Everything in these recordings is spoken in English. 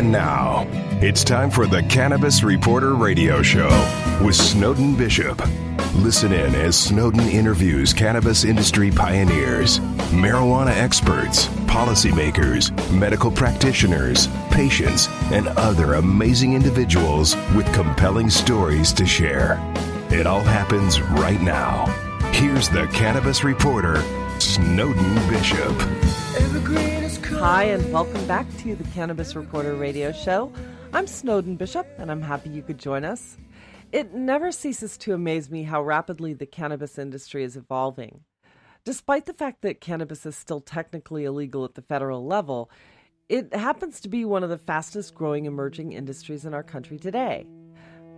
And now, it's time for the Cannabis Reporter Radio Show with Snowden Bishop. Listen in as Snowden interviews cannabis industry pioneers, marijuana experts, policymakers, medical practitioners, patients, and other amazing individuals with compelling stories to share. It all happens right now. Here's the Cannabis Reporter, Snowden Bishop. Hi, and welcome back to the Cannabis Reporter Radio Show. I'm Snowden Bishop, and I'm happy you could join us. It never ceases to amaze me how rapidly the cannabis industry is evolving. Despite the fact that cannabis is still technically illegal at the federal level, it happens to be one of the fastest growing emerging industries in our country today.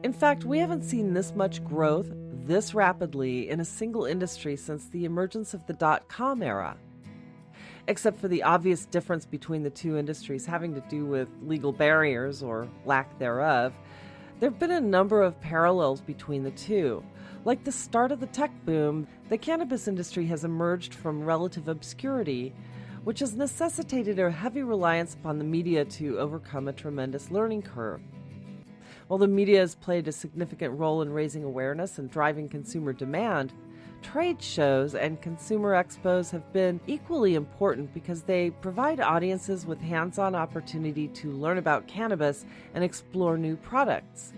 In fact, we haven't seen this much growth this rapidly in a single industry since the emergence of the dot-com era. Except for the obvious difference between the two industries having to do with legal barriers or lack thereof, there have been a number of parallels between the two. Like the start of the tech boom, the cannabis industry has emerged from relative obscurity, which has necessitated a heavy reliance upon the media to overcome a tremendous learning curve. While the media has played a significant role in raising awareness and driving consumer demand, trade shows and consumer expos have been equally important because they provide audiences with hands-on opportunity to learn about cannabis and explore new products.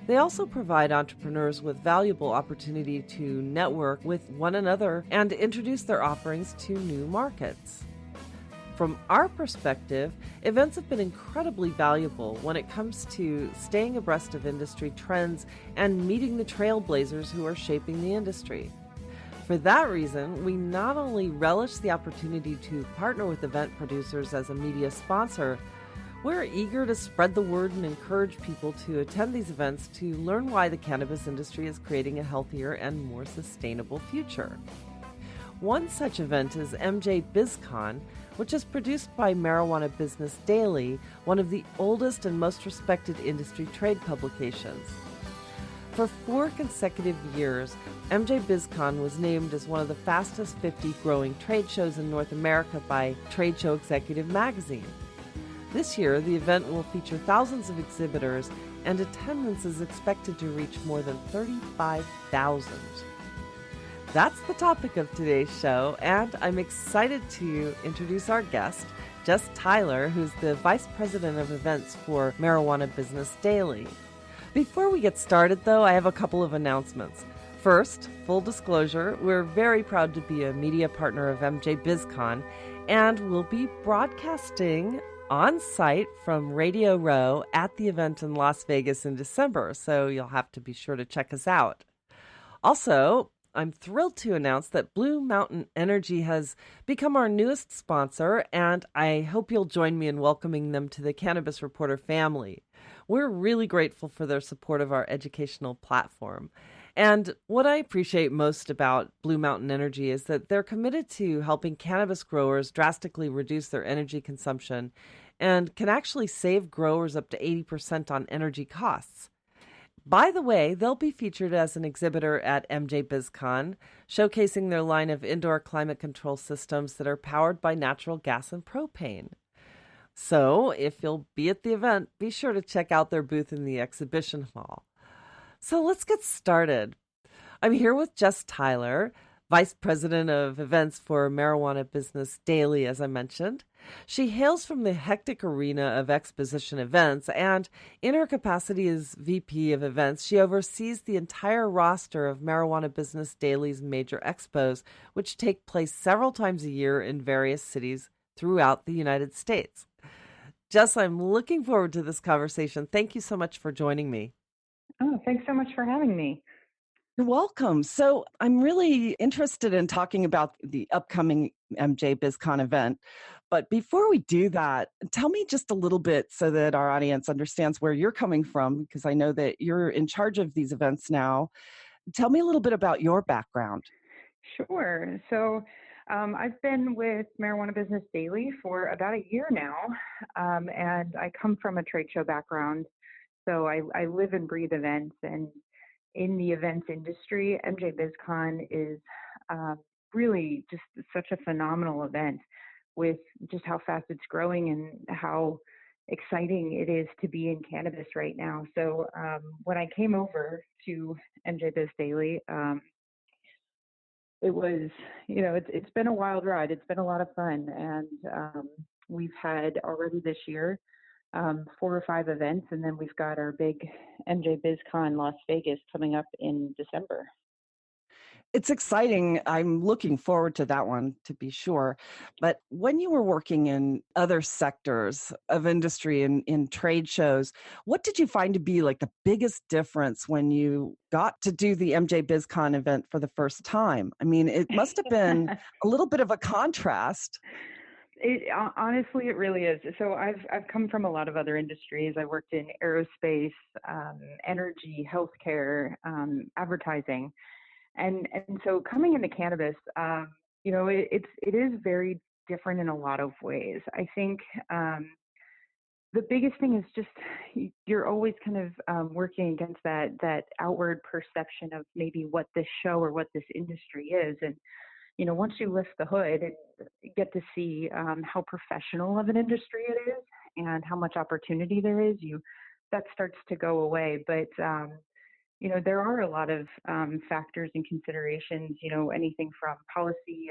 They also provide entrepreneurs with valuable opportunity to network with one another and introduce their offerings to new markets. From our perspective, events have been incredibly valuable when it comes to staying abreast of industry trends and meeting the trailblazers who are shaping the industry. For that reason, we not only relish the opportunity to partner with event producers as a media sponsor, we're eager to spread the word and encourage people to attend these events to learn why the cannabis industry is creating a healthier and more sustainable future. One such event is MJBizCon, which is produced by Marijuana Business Daily, one of the oldest and most respected industry trade publications. For 4 consecutive years, MJBizCon was named as one of the fastest 50 growing trade shows in North America by Trade Show Executive magazine. This year, the event will feature thousands of exhibitors, and attendance is expected to reach more than 35,000. That's the topic of today's show, and I'm excited to introduce our guest, Jess Tyler, who's the Vice President of Events for Marijuana Business Daily. Before we get started, though, I have a couple of announcements. First, full disclosure, we're very proud to be a media partner of MJBizCon, and we'll be broadcasting on site from Radio Row at the event in Las Vegas in December, so you'll have to be sure to check us out. Also, I'm thrilled to announce that Blue Mountain Energy has become our newest sponsor, and I hope you'll join me in welcoming them to the Cannabis Reporter family. We're really grateful for their support of our educational platform. And what I appreciate most about Blue Mountain Energy is that they're committed to helping cannabis growers drastically reduce their energy consumption and can actually save growers up to 80% on energy costs. By the way, they'll be featured as an exhibitor at MJBizCon, showcasing their line of indoor climate control systems that are powered by natural gas and propane. So, if you'll be at the event, be sure to check out their booth in the exhibition hall. So let's get started. I'm here with Jess Tyler, Vice President of Events for Marijuana Business Daily, as I mentioned. She hails from the hectic arena of exposition events, and in her capacity as VP of Events, she oversees the entire roster of Marijuana Business Daily's major expos, which take place several times a year in various cities throughout the United States. Jess, I'm looking forward to this conversation. Thank you so much for joining me. Oh, thanks so much for having me. You're welcome. So I'm really interested in talking about the upcoming MJBizCon event. But before we do that, tell me just a little bit so that our audience understands where you're coming from, because I know that you're in charge of these events now. Tell me a little bit about your background. Sure. So I've been with Marijuana Business Daily for about a year now, and I come from a trade show background. So I live and breathe events, and in the events industry, MJBizCon is really just such a phenomenal event with just how fast it's growing and how exciting it is to be in cannabis right now. So when I came over to MJBiz Daily, it was, it's been a wild ride. It's been a lot of fun. And we've had already this year 4 or 5 events, and then we've got our big MJBizCon Las Vegas coming up in December. It's exciting. I'm looking forward to that one, to be sure. But when you were working in other sectors of industry and in trade shows, what did you find to be like the biggest difference when you got to do the MJ BizCon event for the first time? I mean, it must have been a little bit of a contrast. Honestly, it really is. So I've come from a lot of other industries. I worked in aerospace, energy, healthcare, advertising. And so coming into cannabis, it is very different in a lot of ways. I think the biggest thing is just you're always kind of working against that outward perception of maybe what this show or what this industry is. And once you lift the hood and get to see how professional of an industry it is and how much opportunity there is, that starts to go away. But there are a lot of factors and considerations, anything from policy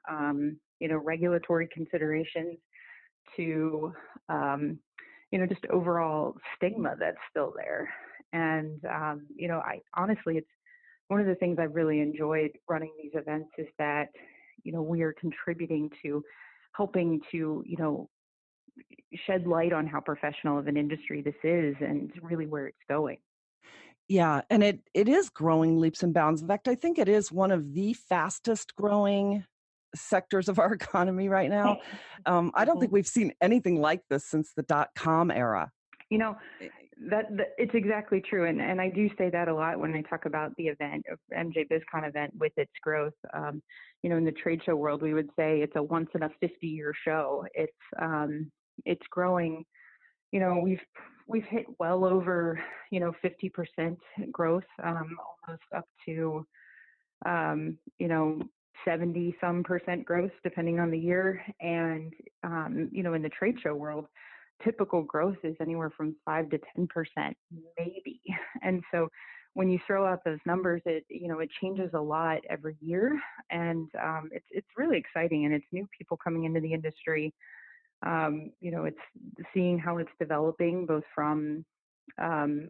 and, regulatory considerations to, just overall stigma that's still there. And, I honestly, it's one of the things I've really enjoyed running these events is that, we are contributing to helping to, shed light on how professional of an industry this is and really where it's going. Yeah, and it is growing leaps and bounds. In fact, I think it is one of the fastest growing sectors of our economy right now. I don't think we've seen anything like this since the .com era. That it's exactly true, and I do say that a lot when I talk about the event, MJBizCon event, with its growth. In the trade show world, we would say it's a once in a 50-year show. It's growing. We've hit well over 50% growth, almost up to 70 some percent growth depending on the year. And in the trade show world, typical growth is anywhere from 5 to 10% maybe. And so when you throw out those numbers, it changes a lot every year, and it's really exciting, and it's new people coming into the industry. It's seeing how it's developing both from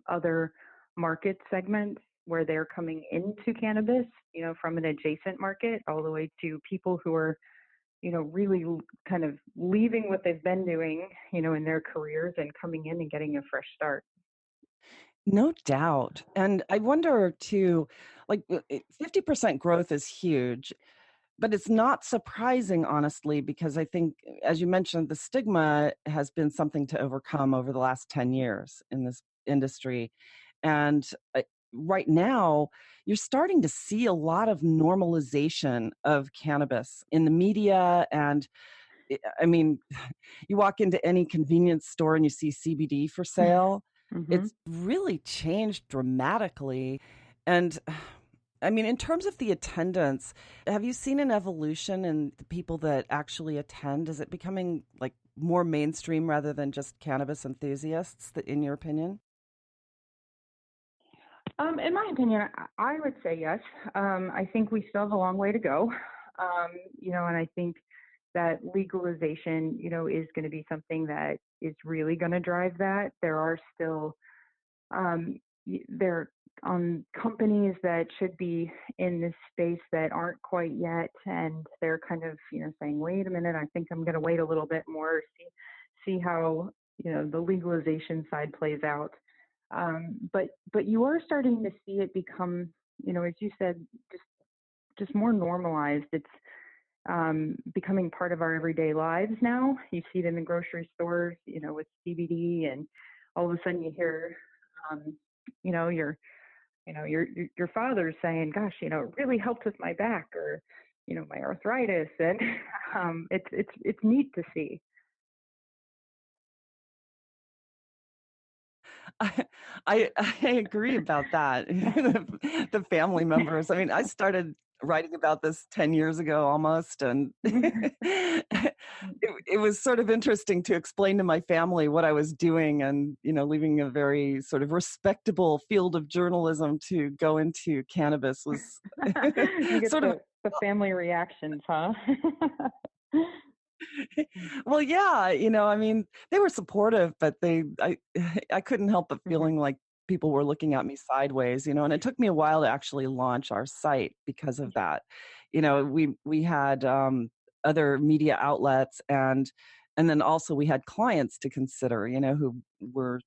other market segments where they're coming into cannabis, from an adjacent market, all the way to people who are, really kind of leaving what they've been doing, in their careers and coming in and getting a fresh start. No doubt. And I wonder too, like 50% growth is huge. But it's not surprising, honestly, because I think, as you mentioned, the stigma has been something to overcome over the last 10 years in this industry. And right now, you're starting to see a lot of normalization of cannabis in the media. And I mean, you walk into any convenience store and you see CBD for sale. Mm-hmm. It's really changed dramatically. And I mean, in terms of the attendance, have you seen an evolution in the people that actually attend? Is it becoming like more mainstream rather than just cannabis enthusiasts, in your opinion? In my opinion, I would say yes. I think we still have a long way to go. And I think that legalization, is going to be something that is really going to drive that. There are still there on companies that should be in this space that aren't quite yet, and they're kind of saying, wait a minute, I think I'm going to wait a little bit more, see how the legalization side plays out. But you are starting to see it become, as you said, just more normalized. It's becoming part of our everyday lives now. You see it in the grocery stores, with CBD, and all of a sudden you hear your father's saying, gosh, it really helped with my back, or my arthritis, and it's neat to see. I agree about that. The family members. I mean, I started writing about this 10 years ago almost. And it was sort of interesting to explain to my family what I was doing and, leaving a very sort of respectable field of journalism to go into cannabis was You get sort of, the family reactions, huh? well, yeah, I mean, they were supportive, but I couldn't help but Mhm. feeling like people were looking at me sideways, and it took me a while to actually launch our site because of that. We had other media outlets and then also we had clients to consider, who were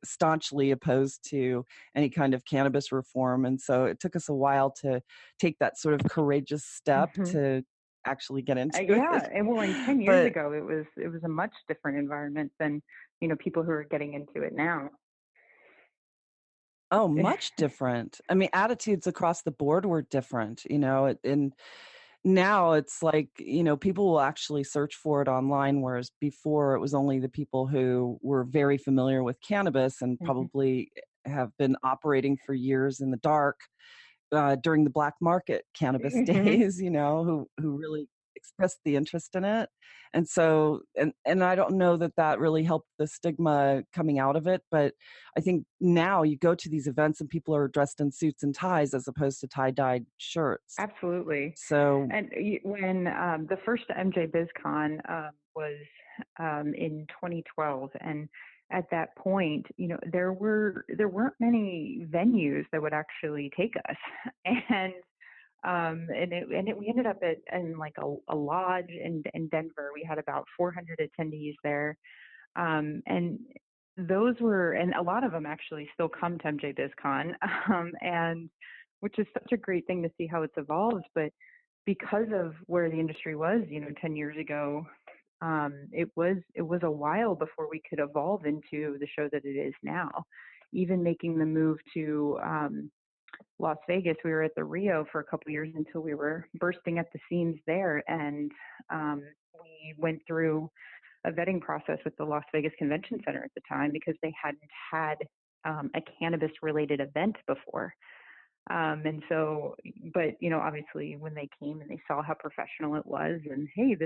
staunchly opposed to any kind of cannabis reform. And so it took us a while to take that sort of courageous step Mhm. to actually get into Yeah, it. and well, and 10 years But ago, it was a much different environment than people who are getting into it now. oh, much different. I mean, attitudes across the board were different, and now it's like, people will actually search for it online, whereas before it was only the people who were very familiar with cannabis and Mhm. probably have been operating for years in the dark during the black market cannabis Mhm. days, who really expressed the interest in it. And so, and I don't know that really helped the stigma coming out of it, but I think now you go to these events and people are dressed in suits and ties as opposed to tie-dyed shirts. Absolutely. So, And when the first MJBizCon was in 2012, and at that point, there weren't many venues that would actually take us, and we ended up in like a lodge in Denver. We had about 400 attendees there, and those were, and a lot of them actually still come to MJBizCon, and which is such a great thing to see how it's evolved. But because of where the industry was, 10 years ago, it was a while before we could evolve into the show that it is now. Even making the move to Las Vegas, we were at the Rio for a couple of years until we were bursting at the seams there, and we went through a vetting process with the Las Vegas Convention Center at the time because they hadn't had a cannabis related event before. And so, but obviously when they came and they saw how professional it was, and hey,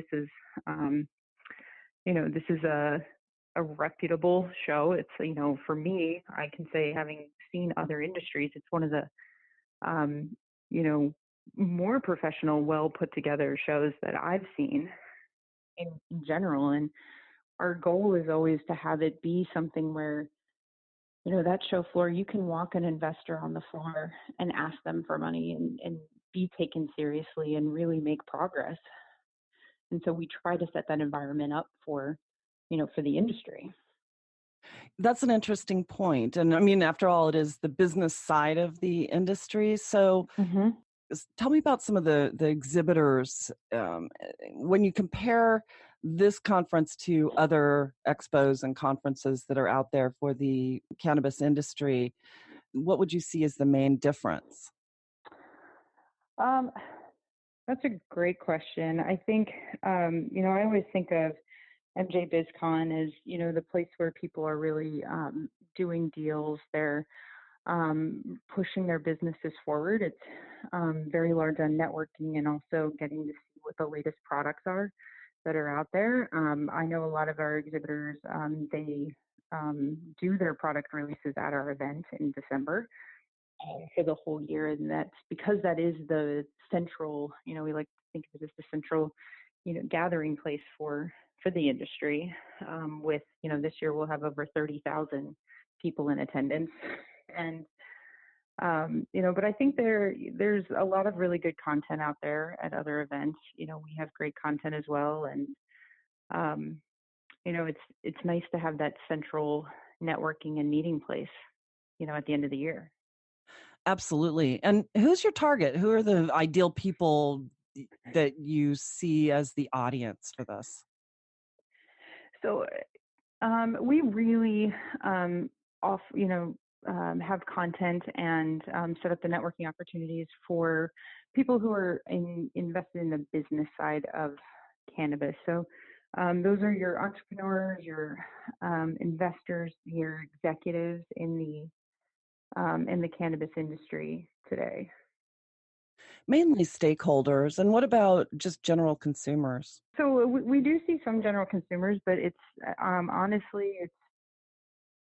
um, this is a reputable show. It's, for me, I can say, having seen other industries, it's one of the, um, you know, more professional, well put together shows that I've seen in general. And our goal is always to have it be something where, that show floor, you can walk an investor on the floor and ask them for money and be taken seriously and really make progress. And so we try to set that environment up for the industry. that's an interesting point. And I mean, after all, it is the business side of the industry. So, Hmm. tell me about some of the exhibitors. When you compare this conference to other expos and conferences that are out there for the cannabis industry, what would you see as the main difference? Um, that's a great question. I think, I always think of MJBizCon as, the place where people are really doing deals. They're pushing their businesses forward. It's very large on networking and also getting to see what the latest products are that are out there. I know a lot of our exhibitors, they do their product releases at our event in December for the whole year. And that's because that is the central, we like to think of it as the central, gathering place for the industry. With, this year we'll have over 30,000 people in attendance. And but I think there's a lot of really good content out there at other events. We have great content as well, and um, it's nice to have that central networking and meeting place. At the end of the year. Absolutely. And who's your target? Who are the ideal people that you see as the audience for this? So we really have content and set up the networking opportunities for people who are invested in the business side of cannabis. So those are your entrepreneurs, your investors, your executives in the cannabis industry today. Mainly stakeholders. And what about just general consumers? So we do see some general consumers, but it's honestly, it's